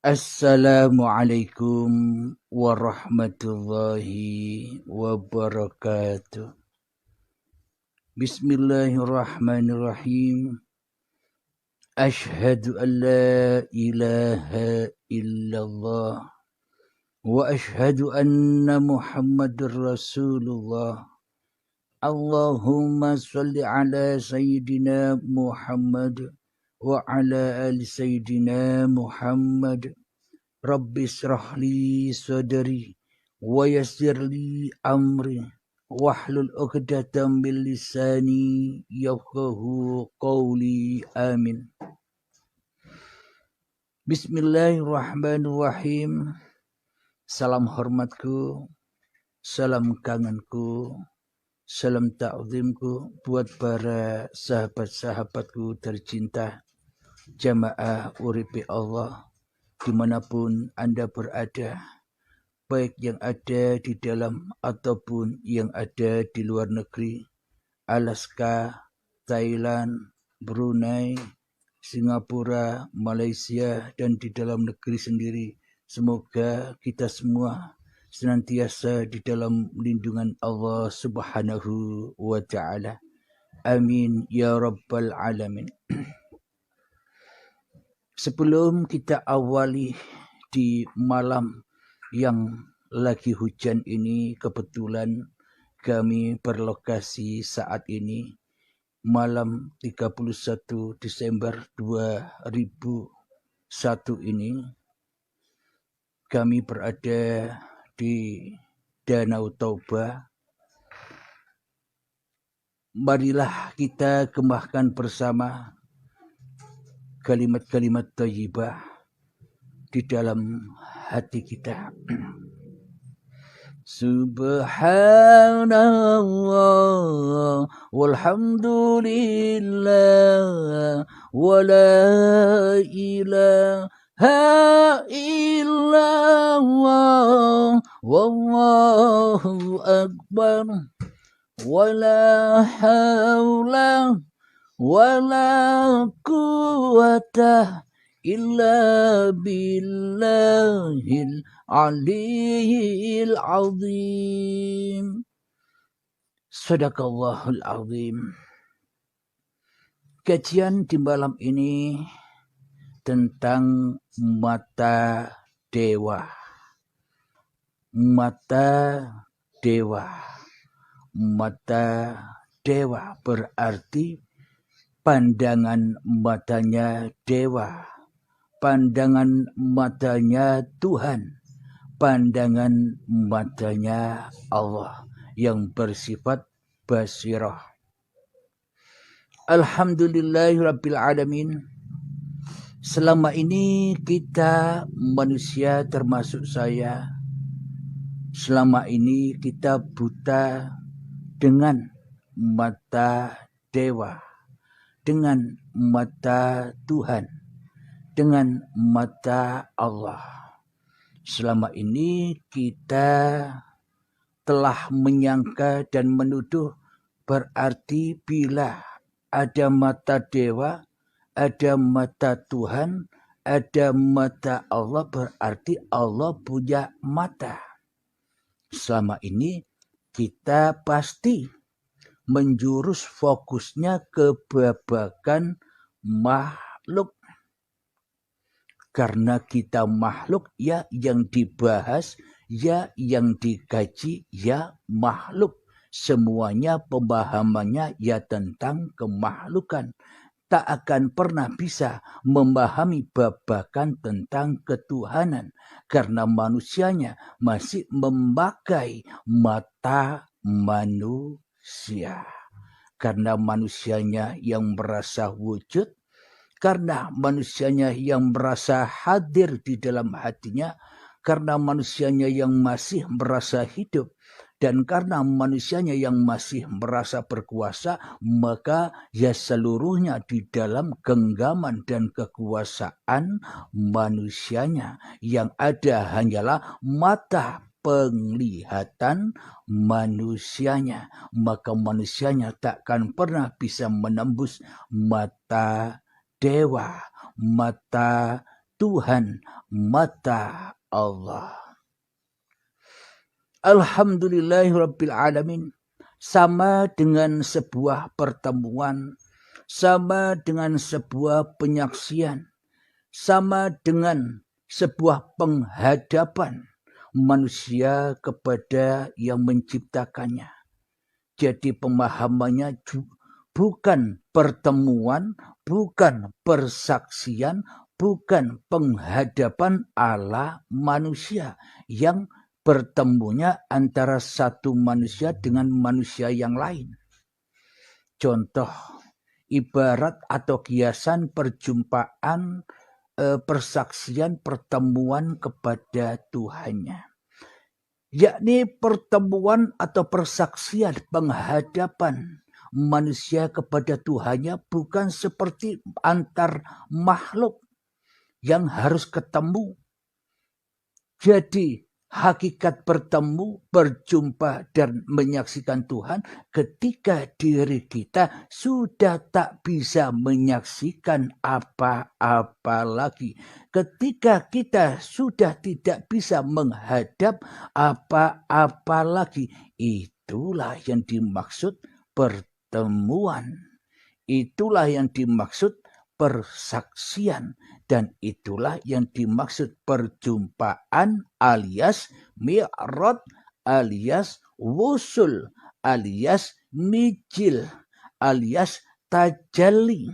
Assalamualaikum warahmatullahi wabarakatuh. Bismillahirrahmanirrahim. Ashhadu an la ilaha illallah wa ashhadu anna Muhammadur Rasulullah. Allahumma salli ala sayyidina Muhammad wa ala ali sayyidina Muhammad. Rabbi israh li sadri wa yassir li amri wahlul 'uqdatam min lisani yafqahu qawli. Amin. Bismillahirrahmanirrahim. Salam hormatku, salam kangenku, salam ta'zimku buat para sahabat-sahabatku tercinta, jamaah uripi Allah dimanapun Anda berada, baik yang ada di dalam ataupun yang ada di luar negeri, Alaska, Thailand, Brunei, Singapura, Malaysia, dan di dalam negeri sendiri. Semoga kita semua senantiasa di dalam lindungan Allah Subhanahu wa Ta'ala. Amin ya Rabbal Alamin. Sebelum kita awali di malam yang lagi hujan ini, kebetulan kami berlokasi saat ini malam 31 Desember 2001 ini. Kami berada di Danau Toba. Marilah kita gembahkan bersama kalimat-kalimat thayyibah di dalam hati kita. Subhanallah walhamdulillah wa la ilaha illallah wallahu akbar wa la hawla wala quwwata illa billahil aliyil azim. Sadaqallahul azim. Kajian di malam ini tentang mata dewa. Mata dewa. Mata dewa berarti pandangan matanya dewa, pandangan matanya Tuhan, pandangan matanya Allah yang bersifat basirah. Alhamdulillahirabbil alamin. Selama ini kita manusia termasuk saya, selama ini kita buta dengan mata dewa, dengan mata Tuhan, dengan mata Allah. Selama ini kita telah menyangka dan menuduh berarti bila ada mata dewa, ada mata Tuhan, ada mata Allah, berarti Allah punya mata. Selama ini kita pasti menjurus fokusnya ke babakan makhluk. Karena kita makhluk, ya yang dibahas, ya yang dikaji, ya makhluk. Semuanya pemahamannya ya tentang kemakhlukan. Tak akan pernah bisa memahami babakan tentang ketuhanan. Karena manusianya masih memakai mata manusia. Karena manusianya yang merasa wujud, karena manusianya yang merasa hadir di dalam hatinya, karena manusianya yang masih merasa hidup, dan karena manusianya yang masih merasa berkuasa, maka ya seluruhnya di dalam genggaman dan kekuasaan manusianya. Yang ada hanyalah mata penglihatan manusianya. Maka manusianya takkan pernah bisa menembus mata dewa, mata Tuhan mata Allah. Alhamdulillahirabbil alamin. Sama dengan sebuah pertemuan, sama dengan sebuah penyaksian, sama dengan sebuah penghadapan manusia kepada yang menciptakannya. Jadi pemahamannya bukan pertemuan, bukan persaksian, bukan penghadapan ala manusia yang bertemunya antara satu manusia dengan manusia yang lain. Contoh ibarat atau kiasan perjumpaan, persaksian, pertemuan kepada Tuhannya. Yakni pertemuan atau persaksian penghadapan manusia kepada Tuhannya bukan seperti antar makhluk yang harus ketemu. Jadi hakikat bertemu, berjumpa dan menyaksikan Tuhan ketika diri kita sudah tak bisa menyaksikan apa-apa lagi. Ketika kita sudah tidak bisa menghadap apa-apa lagi. Itulah yang dimaksud pertemuan. Itulah yang dimaksud persaksian. Dan itulah yang dimaksud perjumpaan alias mi'raj alias wusul alias mijil alias tajalli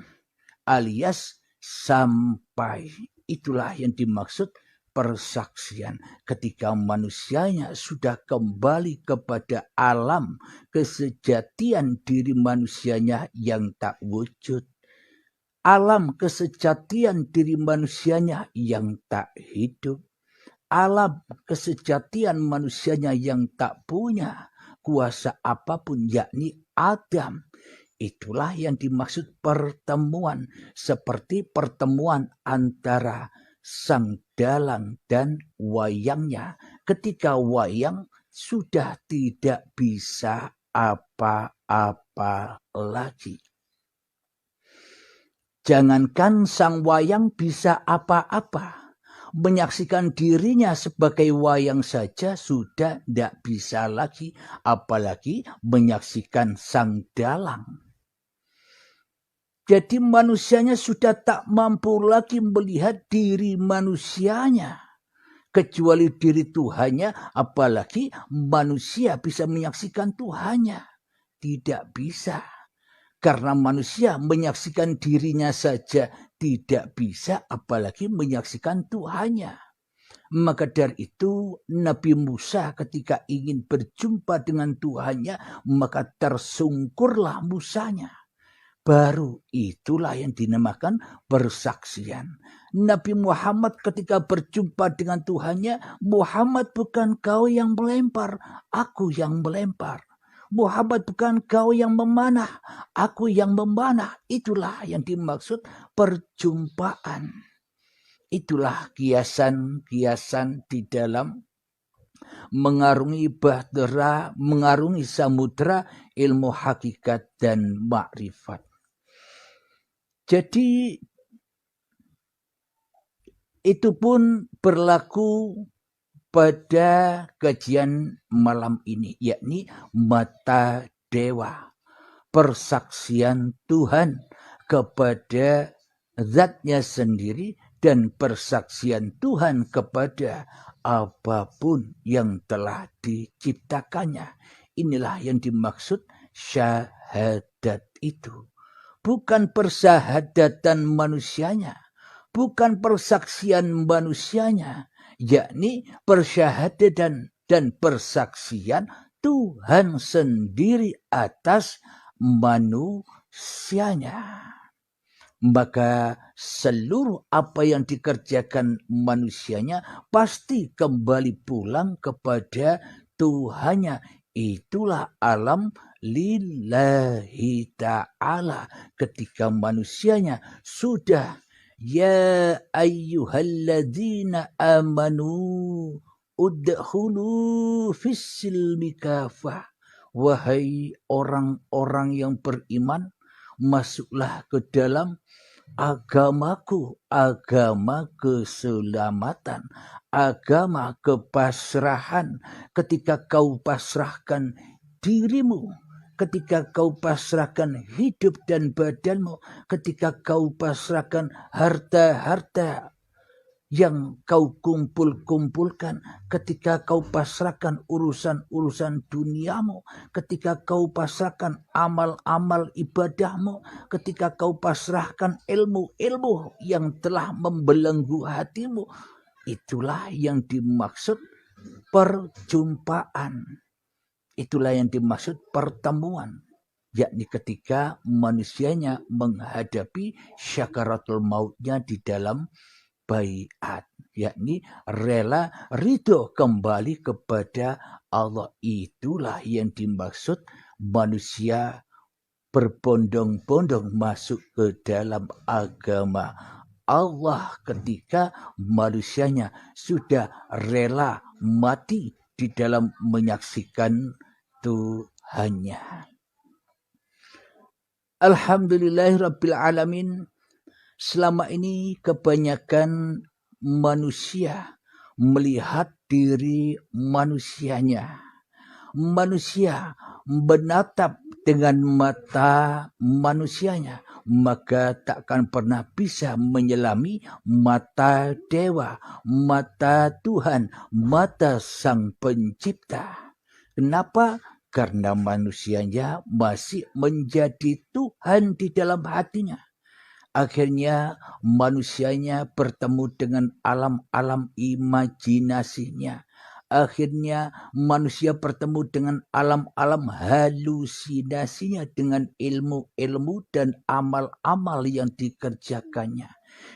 alias sampai. Itulah yang dimaksud persaksian. Ketika manusianya sudah kembali kepada alam kesejatian diri manusianya yang tak wujud. Alam kesejatian diri manusianya yang tak hidup. Alam kesejatian manusianya yang tak punya kuasa apapun, yakni Adam. Itulah yang dimaksud pertemuan. Seperti pertemuan antara sang dalang dan wayangnya. Ketika wayang sudah tidak bisa apa-apa lagi. Jangankan sang wayang bisa apa-apa, menyaksikan dirinya sebagai wayang saja sudah tidak bisa lagi, apalagi menyaksikan sang dalang. Jadi manusianya sudah tak mampu lagi melihat diri manusianya, kecuali diri Tuhannya, apalagi manusia bisa menyaksikan Tuhannya. Tidak bisa. Karena manusia menyaksikan dirinya saja tidak bisa, apalagi menyaksikan Tuhannya. Maka dari itu Nabi Musa ketika ingin berjumpa dengan Tuhannya, maka tersungkurlah Musanya. Baru itulah yang dinamakan persaksian. Nabi Muhammad ketika berjumpa dengan Tuhannya, Muhammad bukan kau yang melempar, aku yang melempar. Muhammad bukan kau yang memanah, aku yang memanah. Itulah yang dimaksud perjumpaan. Itulah kiasan-kiasan di dalam mengarungi bahtera, mengarungi samudra ilmu hakikat dan makrifat. Jadi itu pun berlaku pada kajian malam ini, yakni mata dewa, persaksian Tuhan kepada zatnya sendiri dan persaksian Tuhan kepada apapun yang telah diciptakannya. Inilah yang dimaksud syahadat itu. Bukan persahadatan manusianya, bukan persaksian manusianya, yakni persyahadatan dan persaksian Tuhan sendiri atas manusianya. Maka seluruh apa yang dikerjakan manusianya pasti kembali pulang kepada Tuhannya. Itulah alam lillahi ta'ala. Ketika manusianya sudah ya ayyuhalladzina amanu udkhulu fis-silmi kafah. Wahai orang-orang yang beriman, masuklah ke dalam agamaku, agama keselamatan, agama kepasrahan. Ketika kau pasrahkan dirimu, ketika kau pasrahkan hidup dan badanmu, ketika kau pasrahkan harta-harta yang kau kumpulkan, ketika kau pasrahkan urusan-urusan duniamu, ketika kau pasrahkan amal-amal ibadahmu, ketika kau pasrahkan ilmu-ilmu yang telah membelenggu hatimu, itulah yang dimaksud perjumpaan. Itulah yang dimaksud pertemuan, yakni ketika manusianya menghadapi syakaratul mautnya di dalam baiat, yakni rela ridho kembali kepada Allah. Itulah yang dimaksud manusia berbondong-bondong masuk ke dalam agama Allah ketika manusianya sudah rela mati di dalam menyaksikan Tuhannya. Alhamdulillahirrabbilalamin. Selama ini kebanyakan manusia melihat diri manusianya. Manusia menatap dengan mata manusianya, maka takkan pernah bisa menyelami mata dewa, mata Tuhan, mata Sang Pencipta. Kenapa? Karena manusianya masih menjadi Tuhan di dalam hatinya. Akhirnya manusianya bertemu dengan alam-alam imajinasinya. Akhirnya manusia bertemu dengan alam-alam halusinasinya dengan ilmu-ilmu dan amal-amal yang dikerjakannya.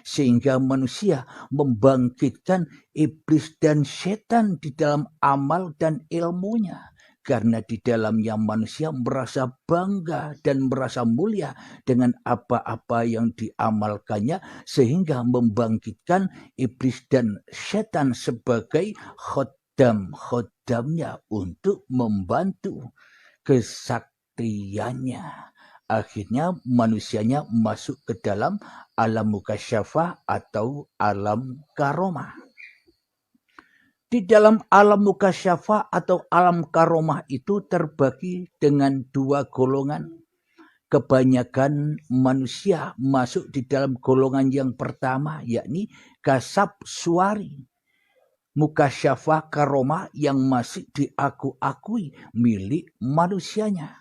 Sehingga manusia membangkitkan iblis dan setan di dalam amal dan ilmunya. Karena di dalamnya manusia merasa bangga dan merasa mulia dengan apa-apa yang diamalkannya, sehingga membangkitkan iblis dan setan sebagai khodamnya untuk membantu kesaktiannya. Akhirnya manusianya masuk ke dalam alam mukasyafah atau alam karomah. Di dalam alam mukasyafah atau alam karomah itu terbagi dengan dua golongan. Kebanyakan manusia masuk di dalam golongan yang pertama, yakni kasab suari. Mukasyafah karomah yang masih diaku-akui milik manusianya.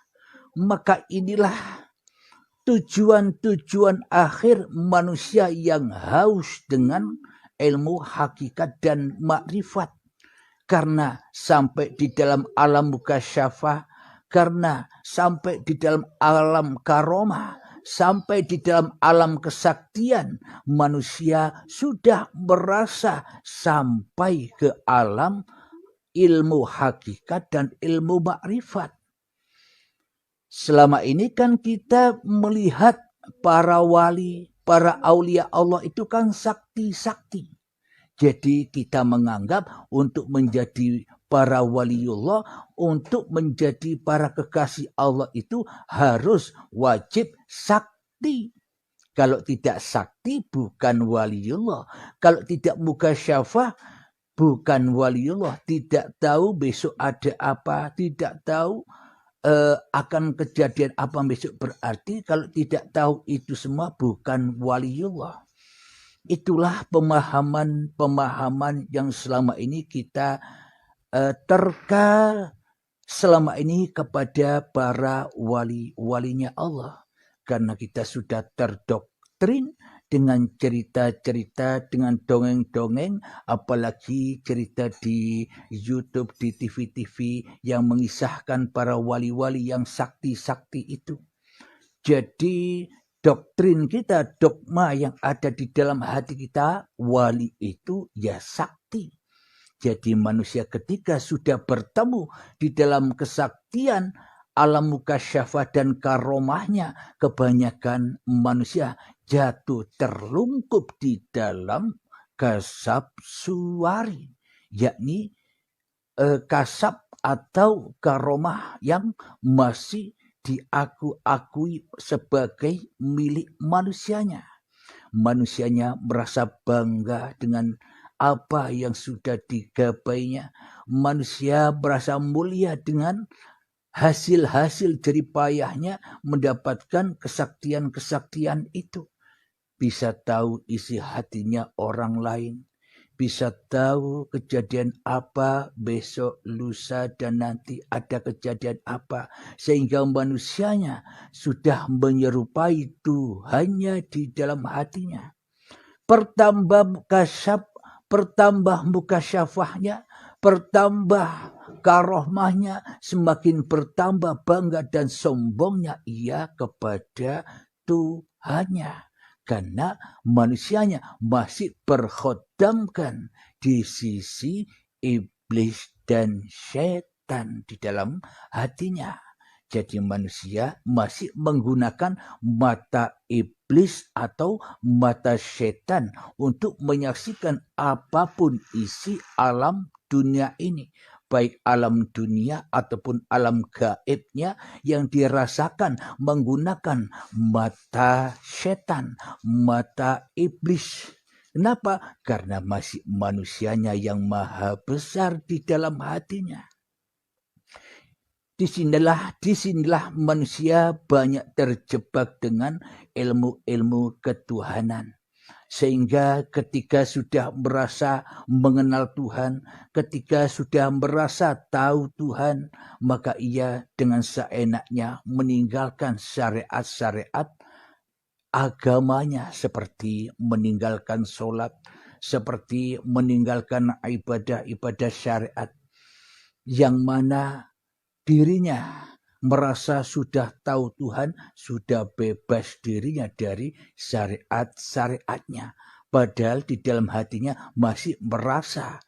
Maka inilah tujuan-tujuan akhir manusia yang haus dengan ilmu hakikat dan makrifat. Karena sampai di dalam alam mukasyafah, karena sampai di dalam alam karomah, sampai di dalam alam kesaktian, manusia sudah merasa sampai ke alam ilmu hakikat dan ilmu makrifat. Selama ini kan kita melihat para wali, para aulia Allah itu kan sakti-sakti. Jadi kita menganggap untuk menjadi para waliullah, untuk menjadi para kekasih Allah itu harus wajib sakti. Kalau tidak sakti bukan waliullah. Kalau tidak mukasyafah bukan waliullah. Tidak tahu besok ada apa, tidak tahu akan kejadian apa besok, berarti kalau tidak tahu itu semua bukan waliullah. Itulah pemahaman yang selama ini kita terka selama ini kepada para wali-walinya Allah. Karena kita sudah terdoktrin dengan cerita-cerita, dengan dongeng-dongeng, apalagi cerita di YouTube, di TV-TV yang mengisahkan para wali-wali yang sakti-sakti itu. Jadi doktrin kita, dogma yang ada di dalam hati kita, wali itu ya sakti. Jadi manusia ketika sudah bertemu di dalam kesaktian alam mukasyafah dan karomahnya, kebanyakan manusia jatuh terlungkup di dalam kasab suwari, yakni kasab atau karomah yang masih diakui sebagai milik manusianya. manusianya merasa bangga dengan apa yang sudah digapainya. Manusia merasa mulia dengan hasil-hasil jeripayahnya mendapatkan kesaktian-kesaktian itu. Bisa tahu isi hatinya orang lain. Bisa tahu kejadian apa besok, lusa, dan nanti ada kejadian apa. Sehingga manusianya sudah menyerupai Tuhannya di dalam hatinya. Pertambah mukasyafahnya, pertambah karohmahnya, semakin bertambah bangga dan sombongnya ia kepada Tuhannya. Karena manusianya masih berkhodamkan di sisi iblis dan setan di dalam hatinya. Jadi manusia masih menggunakan mata iblis atau mata setan untuk menyaksikan apapun isi alam dunia ini. Baik alam dunia ataupun alam gaibnya yang dirasakan menggunakan mata setan, mata iblis. Kenapa? Karena masih manusianya yang maha besar di dalam hatinya. Disinilah manusia banyak terjebak dengan ilmu-ilmu ketuhanan. Sehingga ketika sudah merasa mengenal Tuhan, ketika sudah merasa tahu Tuhan, maka ia dengan seenaknya meninggalkan syariat-syariat agamanya, seperti meninggalkan sholat, seperti meninggalkan ibadah-ibadah syariat, yang mana dirinya merasa sudah tahu Tuhan, sudah bebas dirinya dari syariat-syariatnya. Padahal di dalam hatinya masih merasa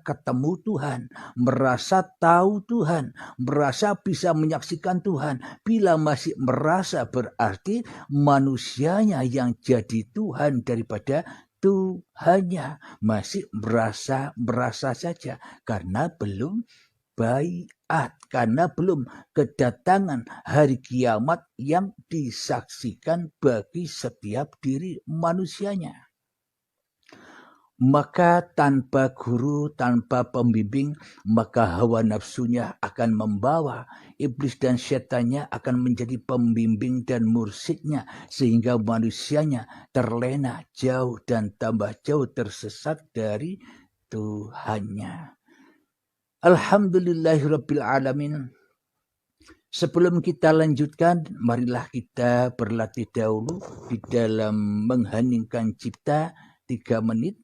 ketemu Tuhan, merasa tahu Tuhan, merasa bisa menyaksikan Tuhan. Bila masih merasa, berarti manusianya yang jadi Tuhan daripada Tuhannya. Masih merasa saja karena belum baiat, karena belum kedatangan hari kiamat yang disaksikan bagi setiap diri manusianya. Maka tanpa guru, tanpa pembimbing, maka hawa nafsunya akan membawa, iblis dan setannya akan menjadi pembimbing dan mursyidnya, sehingga manusianya terlena jauh dan tambah jauh tersesat dari Tuhannya. Alhamdulillahirrabbilalamin. Sebelum kita lanjutkan, marilah kita berlatih dahulu di dalam mengheningkan cipta 3 menit.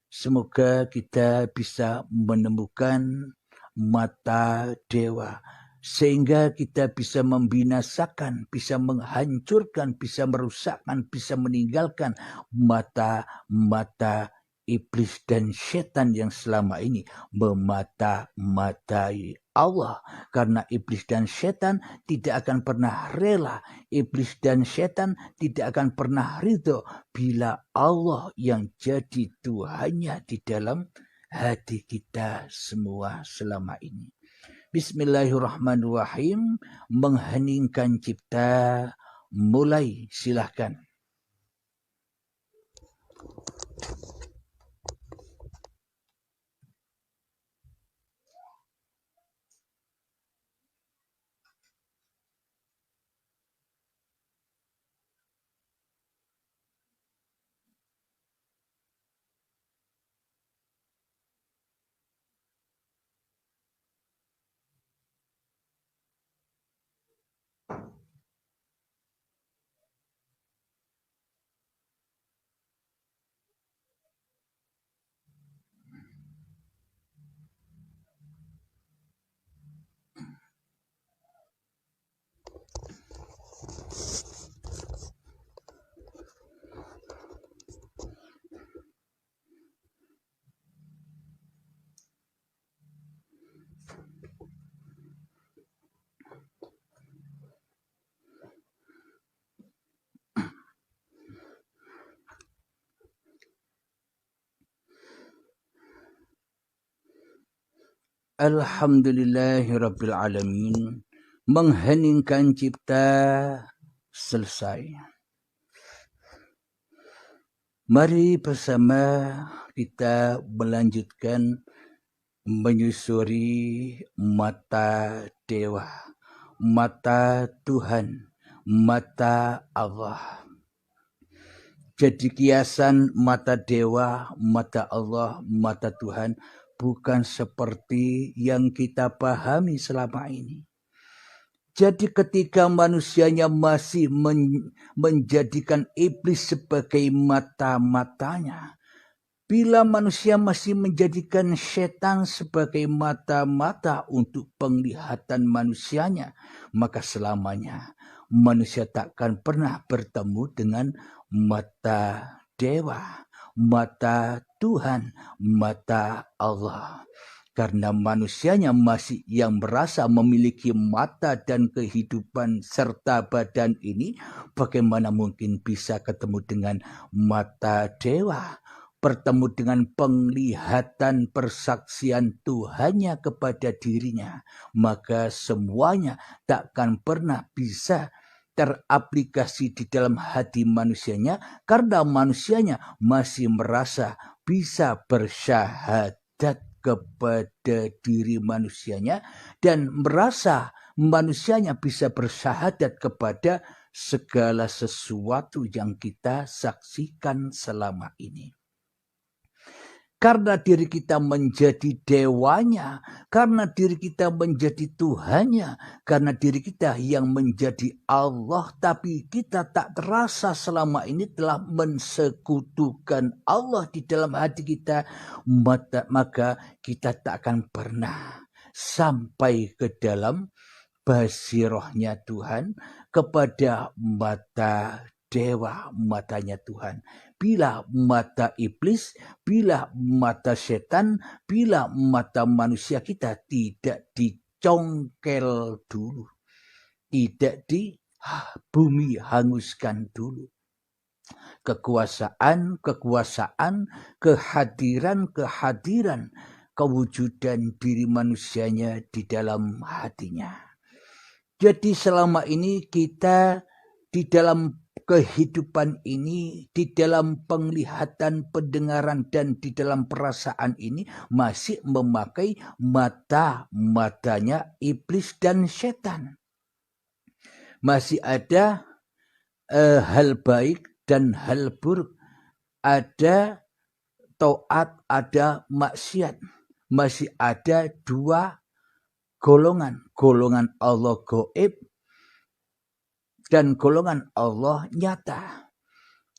Semoga kita bisa menemukan mata dewa, sehingga kita bisa membinasakan, bisa menghancurkan, bisa merusakkan, bisa meninggalkan mata-mata iblis dan setan yang selama ini memata-matai Allah. Karena iblis dan setan tidak akan pernah rela, iblis dan setan tidak akan pernah ridho bila Allah yang jadi Tuhannya di dalam hati kita semua selama ini. Bismillahirrahmanirrahim. Mengheningkan cipta, mulai, silahkan. Alhamdulillahirrabbilalamin. Mengheningkan cipta selesai. Mari bersama kita melanjutkan menyusuri mata dewa, mata Tuhan, mata Allah. Jadi kiasan mata dewa, mata Allah, mata Tuhan bukan seperti yang kita pahami selama ini. Jadi ketika manusianya masih menjadikan iblis sebagai mata-matanya, bila manusia masih menjadikan setan sebagai mata-mata untuk penglihatan manusianya, maka selamanya manusia takkan pernah bertemu dengan mata dewa, mata Tuhan, mata Allah. Karena manusianya masih yang merasa memiliki mata dan kehidupan serta badan ini, bagaimana mungkin bisa ketemu dengan mata dewa, bertemu dengan penglihatan persaksian Tuhannya kepada dirinya, maka semuanya takkan pernah bisa teraplikasi di dalam hati manusianya, karena manusianya masih merasa bisa bersyahadat kepada diri manusianya dan merasa manusianya bisa bersyahadat kepada segala sesuatu yang kita saksikan selama ini. Karena diri kita menjadi dewanya, karena diri kita menjadi Tuhannya, karena diri kita yang menjadi Allah, tapi kita tak terasa selama ini telah mensekutukan Allah di dalam hati kita, maka kita tak akan pernah sampai ke dalam basirohnya Tuhan kepada mata dewa, matanya Tuhan. Bila mata iblis, bila mata setan, bila mata manusia kita tidak dicongkel dulu, tidak di bumi hanguskan dulu. Kekuasaan, kehadiran, kewujudan diri manusianya di dalam hatinya. Jadi selama ini kita di dalam kehidupan ini, di dalam penglihatan, pendengaran, dan di dalam perasaan ini masih memakai matanya iblis dan setan. Masih ada hal baik dan hal buruk. Ada taat, ada maksiat. Masih ada dua golongan Allah gaib dan golongan Allah nyata.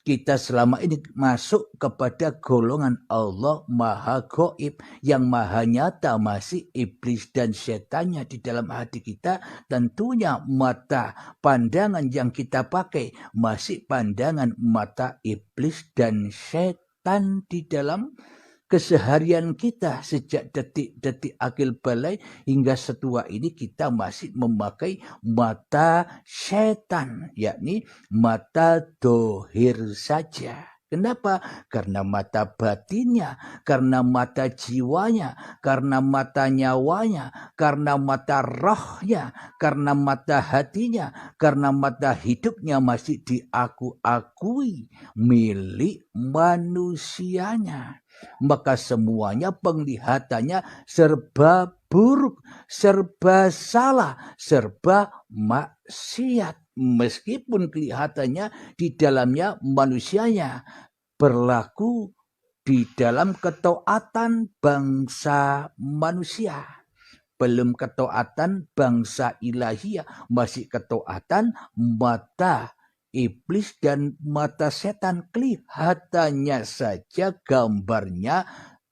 Kita selama ini masuk kepada golongan Allah maha gaib, yang maha nyata masih iblis dan setannya di dalam hati kita. Tentunya mata pandangan yang kita pakai masih pandangan mata iblis dan setan di dalam keseharian kita. Sejak detik-detik akil balai hingga setua ini kita masih memakai mata setan, yakni mata dohir saja. Kenapa? Karena mata batinnya, karena mata jiwanya, karena mata nyawanya, karena mata rohnya, karena mata hatinya, karena mata hidupnya masih diakui milik manusianya. Maka semuanya penglihatannya serba buruk, serba salah, serba maksiat. Meskipun kelihatannya di dalamnya manusianya berlaku di dalam ketaatan bangsa manusia. Belum ketaatan bangsa ilahiyah, masih ketaatan mata iblis dan mata setan. Kelihatannya saja gambarnya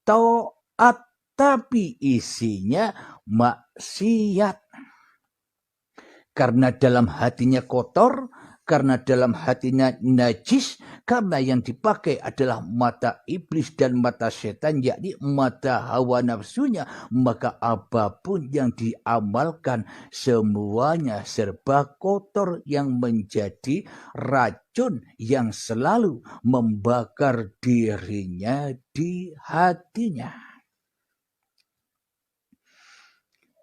taat, tapi isinya maksiat. Karena dalam hatinya kotor, karena dalam hatinya najis, karena yang dipakai adalah mata iblis dan mata setan, yakni mata hawa nafsunya, maka apapun yang diamalkan semuanya serba kotor, yang menjadi racun yang selalu membakar dirinya di hatinya.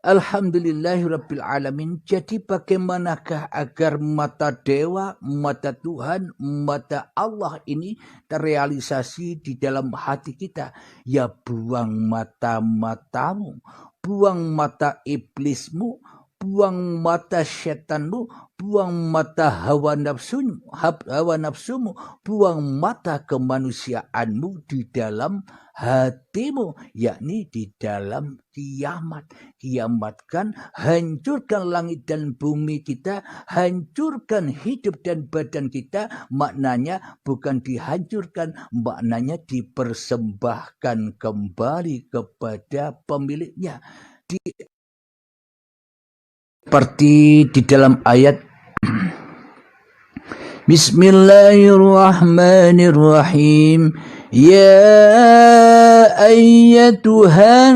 Alhamdulillahirabbil alamin. Jadi bagaimanakah agar mata dewa, mata Tuhan, mata Allah ini terrealisasi di dalam hati kita? Ya buang mata-matamu, buang mata iblismu, buang mata setanmu, buang mata hawa nafsumu, buang mata kemanusiaanmu di dalam hatimu, yakni di dalam kiamat. Kiamatkan, hancurkan langit dan bumi kita, hancurkan hidup dan badan kita. Maknanya bukan dihancurkan, maknanya dipersembahkan kembali kepada pemiliknya. Seperti di dalam ayat Bismillahirrahmanirrahim. Ya ayyatuhan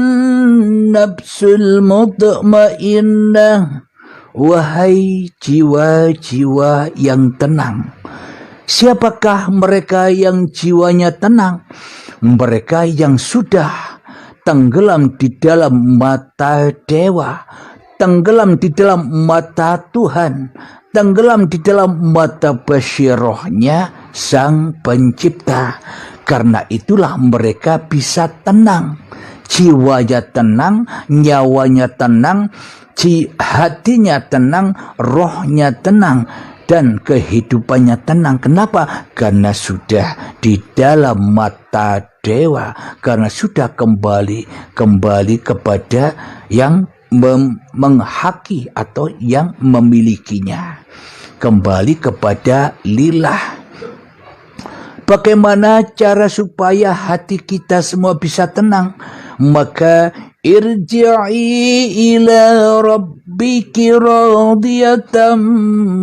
nafsul mutmainnah, wahai jiwa-jiwa yang tenang. Siapakah mereka yang jiwanya tenang? Mereka yang sudah tenggelam di dalam mata dewa, tenggelam di dalam mata Tuhan, tenggelam di dalam mata basirohnya Sang Pencipta. Karena itulah mereka bisa tenang, jiwanya tenang, nyawanya tenang, hatinya tenang, rohnya tenang, dan kehidupannya tenang. Kenapa? Karena sudah di dalam mata dewa, karena sudah kembali kepada yang menghaki atau yang memilikinya, kembali kepada lillah. Bagaimana cara supaya hati kita semua bisa tenang? Maka irji'i ila rabbiki radiyatan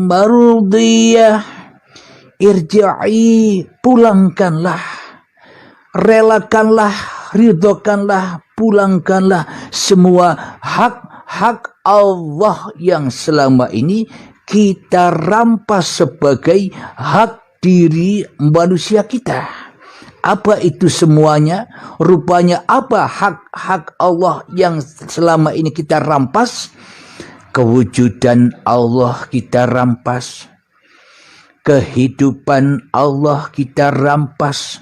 mardiyah. Irji'i, pulangkanlah, relakanlah, ridhokanlah, pulangkanlah semua hak Allah yang selama ini kita rampas sebagai hak diri manusia kita. Apa itu semuanya? Rupanya apa hak Allah yang selama ini kita rampas? Kewujudan Allah kita rampas, kehidupan Allah kita rampas,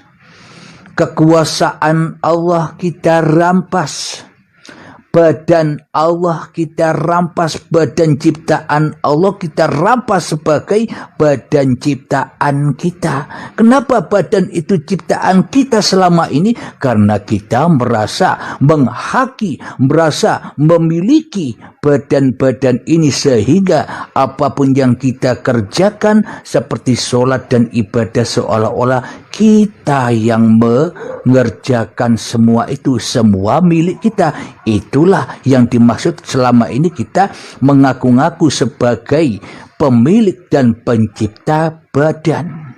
kekuasaan Allah kita rampas, badan Allah kita rampas, badan ciptaan Allah kita rampas sebagai badan ciptaan kita. Kenapa badan itu ciptaan kita selama ini? Karena kita merasa menghaki, merasa memiliki badan-badan ini, sehingga apapun yang kita kerjakan seperti sholat dan ibadah seolah-olah kita yang mengerjakan semua itu, semua milik kita. Itulah yang dimaksud selama ini kita mengaku-ngaku sebagai pemilik dan pencipta badan.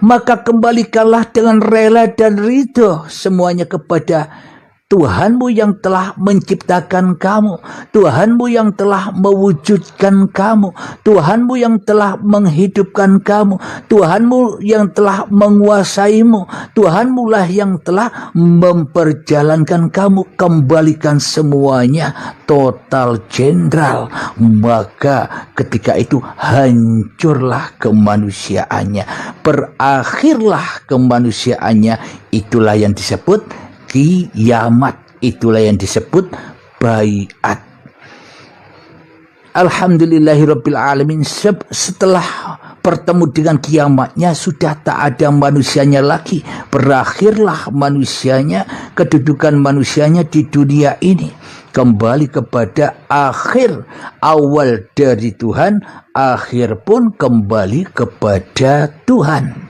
Maka kembalikanlah dengan rela dan ridho semuanya kepada Tuhanmu yang telah menciptakan kamu, Tuhanmu yang telah mewujudkan kamu, Tuhanmu yang telah menghidupkan kamu, Tuhanmu yang telah menguasaimu, Tuhanmu lah yang telah memperjalankan kamu. Kembalikan semuanya total jenderal. Maka ketika itu hancurlah kemanusiaannya, berakhirlah kemanusiaannya. Itulah yang disebut kiamat, itulah yang disebut baiat. Alhamdulillahirabbil alamin. Setelah bertemu dengan kiamatnya, sudah tak ada manusianya lagi, berakhirlah manusianya, kedudukan manusianya di dunia ini, kembali kepada akhir, awal dari Tuhan, akhir pun kembali kepada Tuhan.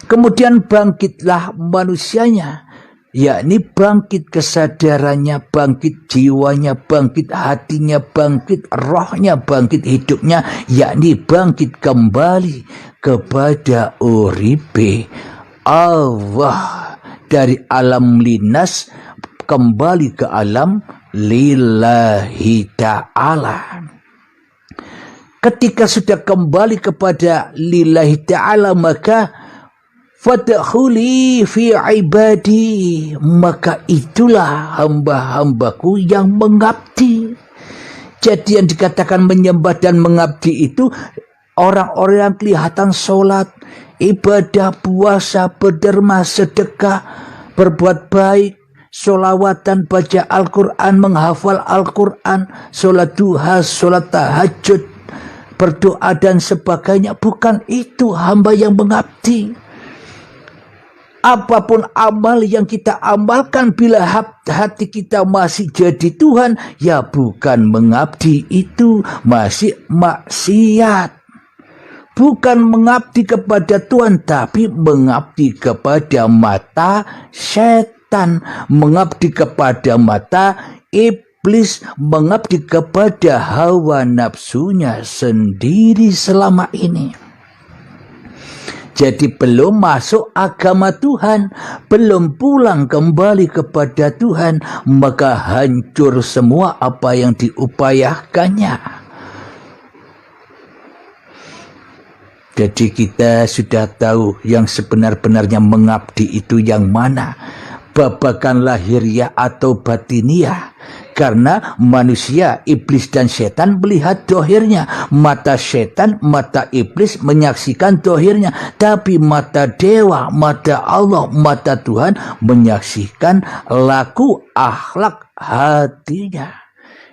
Kemudian bangkitlah manusianya, yakni bangkit kesadarannya, bangkit jiwanya, bangkit hatinya, bangkit rohnya, bangkit hidupnya, yakni bangkit kembali kepada uripe Allah, dari alam linas kembali ke alam lillahi ta'ala. Ketika sudah kembali kepada lillahi ta'ala, maka Fadkhuli fi ibadi, maka itulah hamba-hambaku yang mengabdi. Jadi yang dikatakan menyembah dan mengabdi itu orang-orang yang kelihatan sholat, ibadah, puasa, berderma, sedekah, berbuat baik, sholawatan, baca Al-Quran, menghafal Al-Quran, sholat duha, sholat tahajud, berdoa dan sebagainya. Bukan itu hamba yang mengabdi. Apapun amal yang kita amalkan, bila hati kita masih jadi Tuhan, ya bukan mengabdi, itu masih maksiat. Bukan mengabdi kepada Tuhan, tapi mengabdi kepada mata setan, mengabdi kepada mata iblis, mengabdi kepada hawa nafsunya sendiri selama ini. Jadi belum masuk agama Tuhan, belum pulang kembali kepada Tuhan, maka hancur semua apa yang diupayakannya. Jadi kita sudah tahu yang sebenar-benarnya mengabdi itu yang mana. Babakan lahiriah atau batiniah. Karena manusia, iblis dan setan melihat dohirnya. Mata setan, mata iblis menyaksikan dohirnya. Tapi mata dewa, mata Allah, mata Tuhan menyaksikan laku akhlak hatinya.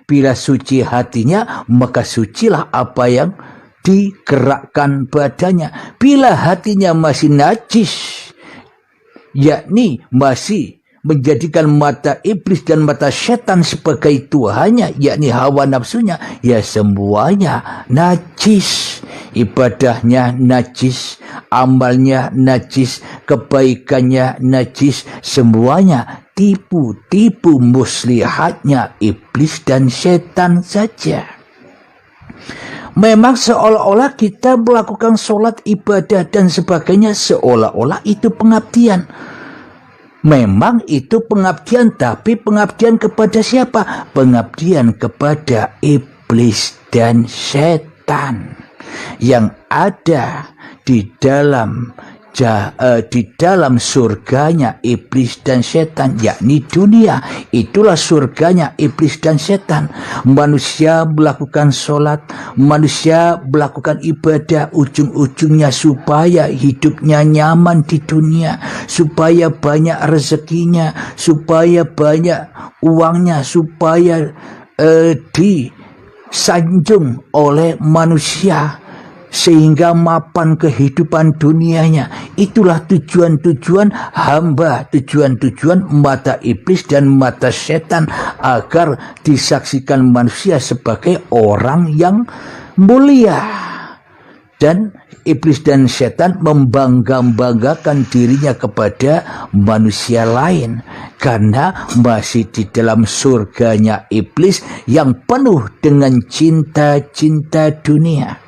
Bila suci hatinya, maka sucilah apa yang digerakkan badannya. Bila hatinya masih najis, yakni masih menjadikan mata iblis dan mata setan sebagai tuhannya, yakni hawa nafsunya, ya semuanya najis. Ibadahnya najis, amalnya najis, kebaikannya najis, semuanya tipu-tipu muslihatnya iblis dan setan saja. Memang seolah-olah kita melakukan sholat, ibadah dan sebagainya, seolah-olah itu pengabdian. Memang itu pengabdian, tapi pengabdian kepada siapa? Pengabdian kepada iblis dan setan yang ada di dalam surganya iblis dan setan, yakni dunia. Itulah surganya iblis dan setan. Manusia melakukan sholat, manusia melakukan ibadah, ujung-ujungnya supaya hidupnya nyaman di dunia, supaya banyak rezekinya, supaya banyak uangnya, supaya disanjung oleh manusia sehingga mapan kehidupan dunianya. Itulah tujuan-tujuan hamba, tujuan-tujuan mata iblis dan mata setan, agar disaksikan manusia sebagai orang yang mulia. Dan iblis dan setan membangga-banggakan dirinya kepada manusia lain, karena masih di dalam surganya iblis yang penuh dengan cinta-cinta dunia.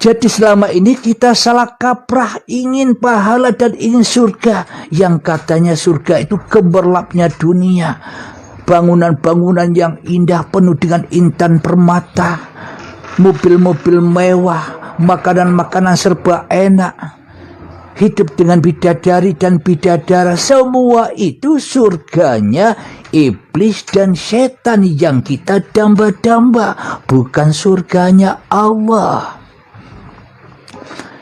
Jadi selama ini kita salah kaprah, ingin pahala dan ingin surga. Yang katanya surga itu gemerlapnya dunia. Bangunan-bangunan yang indah penuh dengan intan permata. Mobil-mobil mewah, makanan-makanan serba enak. Hidup dengan bidadari dan bidadara. Semua itu surganya iblis dan setan yang kita damba-damba. Bukan surganya Allah.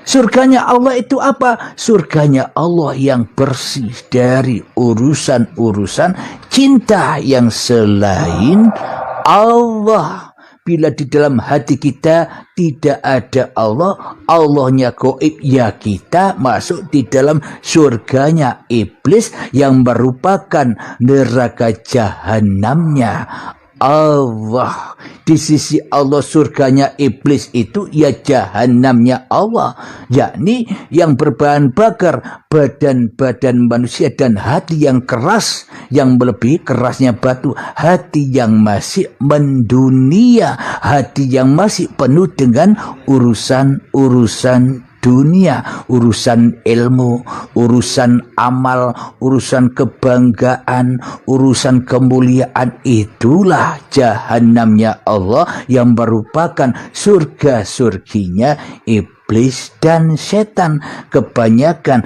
Surganya Allah itu apa? Surganya Allah yang bersih dari urusan-urusan cinta yang selain Allah. Bila di dalam hati kita tidak ada Allah, Allahnya gaib, ya kita masuk di dalam surganya iblis yang merupakan neraka jahanamnya Allah. Di sisi Allah surganya iblis itu ya jahanamnya Allah, yakni yang berbahan bakar badan-badan manusia dan hati yang keras, yang melebihi kerasnya batu, hati yang masih mendunia, hati yang masih penuh dengan urusan-urusan dunia, urusan ilmu, urusan amal, urusan kebanggaan, urusan kemuliaan. Itulah jahanamnya Allah yang merupakan surga-surginya iblis iblis dan setan. Kebanyakan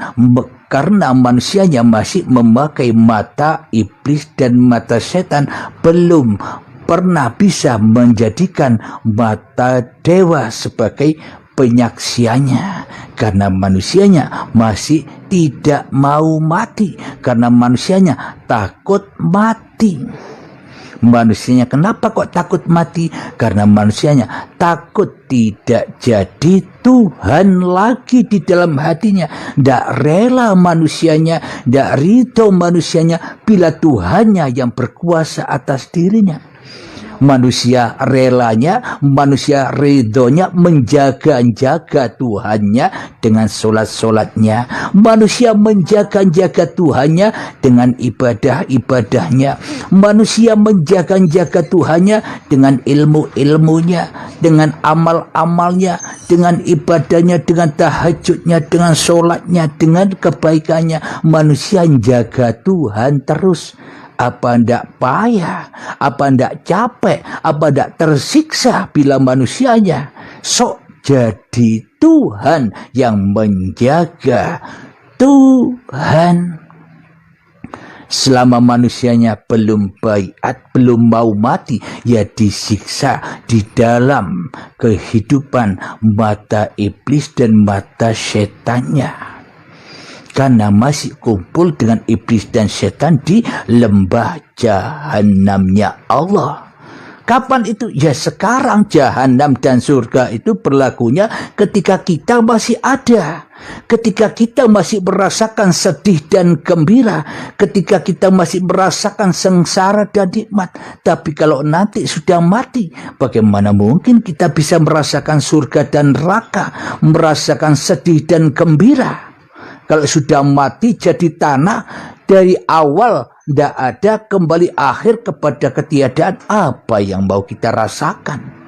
karena manusianya masih memakai mata iblis dan mata setan, belum pernah bisa menjadikan mata dewa sebagai penyaksiannya, karena manusianya masih tidak mau mati, karena manusianya takut mati. Manusianya kenapa kok takut mati? Karena manusianya takut tidak jadi Tuhan lagi di dalam hatinya. Tidak rela manusianya, tidak ridho manusianya bila Tuhannya yang berkuasa atas dirinya. Manusia relanya, manusia ridhonya menjaga-jaga Tuhannya dengan solat-solatnya. Manusia menjaga-jaga Tuhannya dengan ibadah-ibadahnya. Manusia menjaga-jaga Tuhannya dengan ilmu-ilmunya, dengan amal-amalnya, dengan ibadahnya, dengan tahajudnya, dengan solatnya, dengan kebaikannya. Manusia menjaga Tuhan terus. Apa ndak payah, apa ndak capek, apa ndak tersiksa bila manusianya sok jadi Tuhan yang menjaga Tuhan. Selama manusianya belum baiat, belum mau mati, ya disiksa di dalam kehidupan mata iblis dan mata setannya. Karena masih kumpul dengan iblis dan setan di lembah jahanamnya Allah. Kapan itu? Ya sekarang. Jahanam dan surga itu berlakunya ketika kita masih ada. Ketika kita masih merasakan sedih dan gembira. Ketika kita masih merasakan sengsara dan nikmat. Tapi kalau nanti sudah mati, bagaimana mungkin kita bisa merasakan surga dan neraka, merasakan sedih dan gembira? Kalau sudah mati jadi tanah, dari awal tidak ada, kembali akhir kepada ketiadaan, apa yang mau kita rasakan?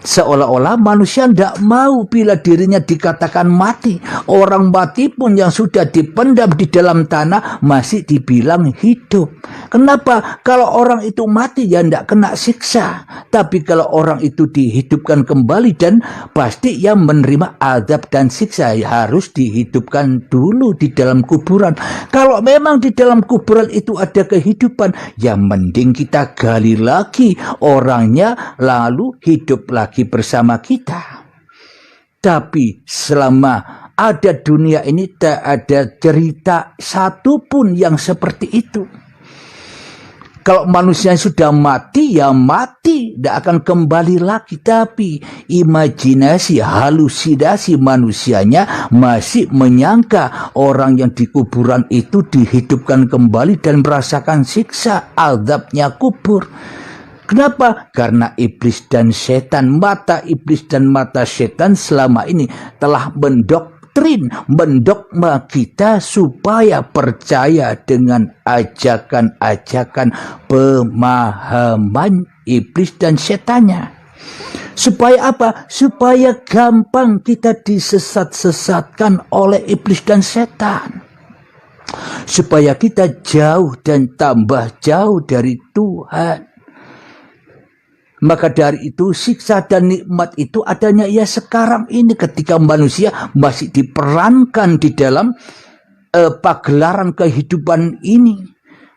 Seolah-olah manusia tidak mau bila dirinya dikatakan mati. Orang mati pun yang sudah dipendam di dalam tanah masih dibilang hidup. Kenapa? Kalau orang itu mati ya tidak kena siksa. Tapi kalau orang itu dihidupkan kembali, dan pasti yang menerima azab dan siksa harus dihidupkan dulu di dalam kuburan. Kalau memang di dalam kuburan itu ada kehidupan, ya mending kita gali lagi orangnya lalu hidup lagi bersama kita. Tapi selama ada dunia ini tak ada cerita satupun yang seperti itu. Kalau manusia sudah mati, ya mati, tidak akan kembali lagi. Tapi imajinasi, halusinasi manusianya masih menyangka orang yang di kuburan itu dihidupkan kembali dan merasakan siksa azabnya kubur. Kenapa? Karena iblis dan setan, mata iblis dan mata setan selama ini telah mendogma kita supaya percaya dengan ajakan-ajakan pemahaman iblis dan setannya. Supaya apa? Supaya gampang kita disesat-sesatkan oleh iblis dan setan. Supaya kita jauh dan tambah jauh dari Tuhan. Maka dari itu siksa dan nikmat itu adanya ya sekarang ini, ketika manusia masih diperankan di dalam pagelaran kehidupan ini.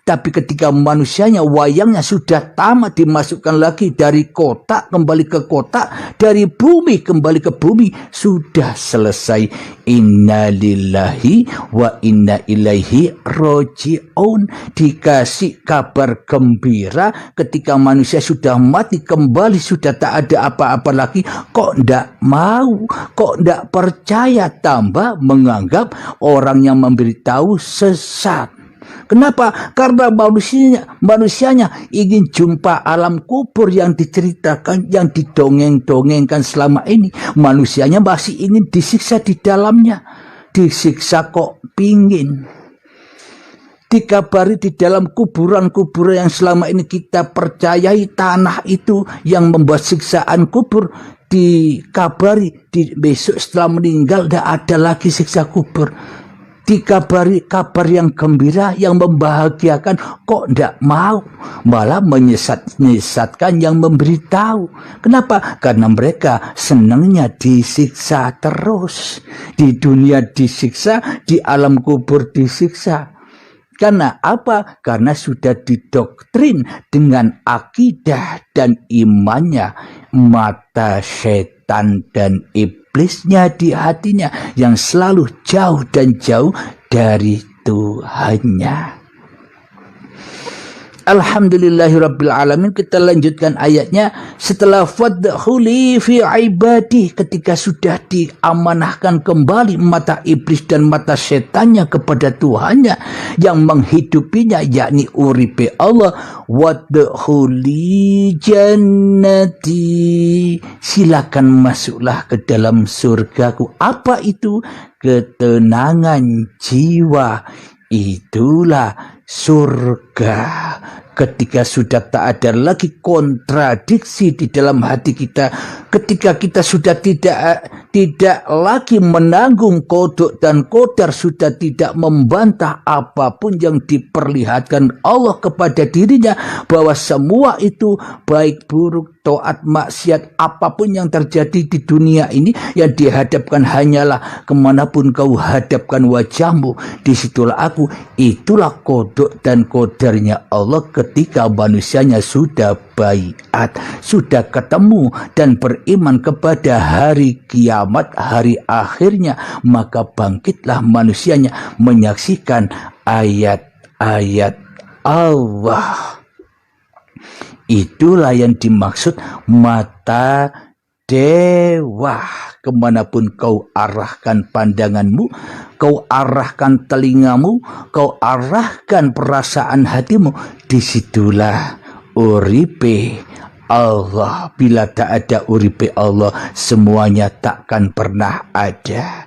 Tapi ketika manusianya wayangnya sudah tamat, dimasukkan lagi dari kota kembali ke kota, dari bumi kembali ke bumi, sudah selesai. Inna lillahi wa inna ilaihi roji'un. Dikasih kabar gembira ketika manusia sudah mati kembali, sudah tak ada apa-apa lagi. Kok ndak mau, kok ndak percaya, tambah menganggap orang yang memberitahu sesat. Kenapa? Karena manusianya ingin jumpa alam kubur yang diceritakan, yang didongeng-dongengkan selama ini. Manusianya masih ingin disiksa di dalamnya. Disiksa kok pingin. Dikabari di dalam kuburan-kuburan yang selama ini kita percayai tanah itu yang membuat siksaan kubur. Dikabari besok setelah meninggal tidak ada lagi siksa kubur. dikabari kabar yang gembira, yang membahagiakan, kok ndak mau, malah menyesatkan yang memberitahu. Kenapa? Karena mereka senangnya disiksa terus, di dunia disiksa, di alam kubur disiksa. Karena apa? Karena sudah didoktrin dengan akidah dan imannya, mata setan dan iblisnya di hatinya yang selalu jauh dan jauh dari Tuhannya. Alhamdulillahirabbil alamin. Kita lanjutkan ayatnya. Setelah fadkhuli fi ibadi, ketika sudah diamanahkan kembali mata iblis dan mata setannya kepada Tuhannya yang menghidupinya, yakni uripe Allah, wadkhuli jannati, silakan masuklah ke dalam surgaku. Apa itu? Ketenangan jiwa, itulah surga. Ketika sudah tak ada lagi kontradiksi di dalam hati kita, ketika kita sudah tidak lagi menanggung kodok dan kodar, sudah tidak membantah apapun yang diperlihatkan Allah kepada dirinya, bahwa semua itu baik buruk, taat maksiat, apapun yang terjadi di dunia ini, yang dihadapkan hanyalah kemanapun kau hadapkan wajahmu, disitulah aku. Itulah kodok dan kodarnya Allah ketika manusianya sudah baiat, sudah ketemu dan beriman kepada hari kiamat, hari akhirnya, maka bangkitlah manusianya menyaksikan ayat-ayat Allah. Itulah yang dimaksud mata dewa. Kemanapun kau arahkan pandanganmu, kau arahkan telingamu, kau arahkan perasaan hatimu, disitulah uripe Allah. Bila tak ada uripe Allah, semuanya takkan pernah ada.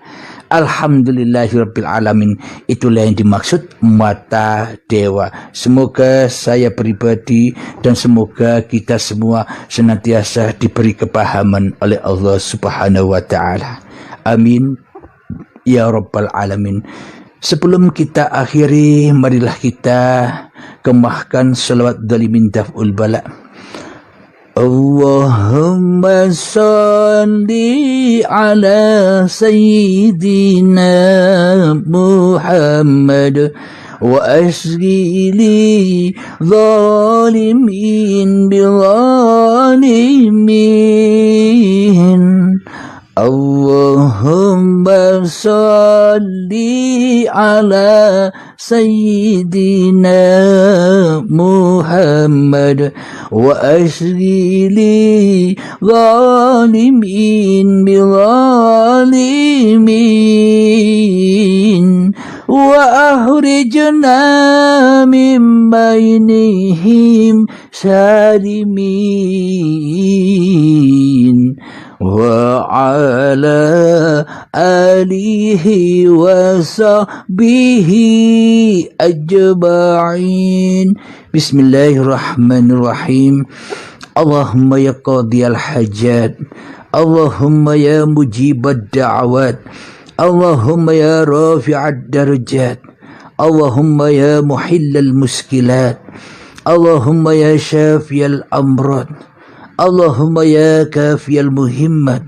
Alhamdulillahirabbil alamin. Itulah yang dimaksud mata dewa. Semoga saya pribadi dan semoga kita semua senantiasa diberi kepahaman oleh Allah Subhanahu wa taala. Amin ya rabbal alamin. Sebelum kita akhiri, marilah kita kemahkan salawat dalimin daf'ul bala. Allahumma salli ala sayyidina Muhammad wa asghili zalimin bizalimin. Allahumma salli ala sayyidina Muhammad wa asghili zalimin bizalimin wa ahrijna min bainihim salimin wa ala alihi wa sahbihi ajma'in. Bismillahirrahmanirrahim. Allahumma ya qadiyal hajat, Allahumma ya mujibad da'awat, Allahumma ya rafi'ad darajat, Allahumma ya muhillal muskilat, Allahumma ya syafiyal amrad, Allahumma ya kafiyal muhimmat,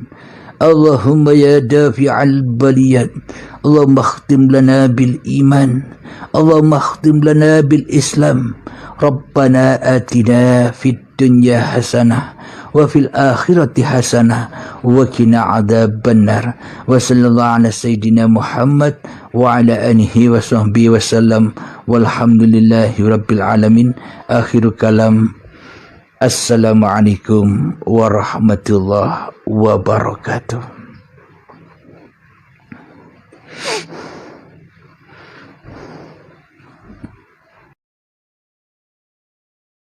Allahumma ya dafi'al baliyat. Allahumma akhtim lana bil iman, Allahumma akhtim lana bil islam. Rabbana atina fid dunya hasanah wa fil akhirati hasanah wa qina adzabannar. Wa sallallahu ala sayyidina Muhammad wa ala alihi wa sahbihi wa sallam. Walhamdulillahi rabbil alamin. Akhiru kalam. Assalamualaikum warahmatullahi wabarakatuh.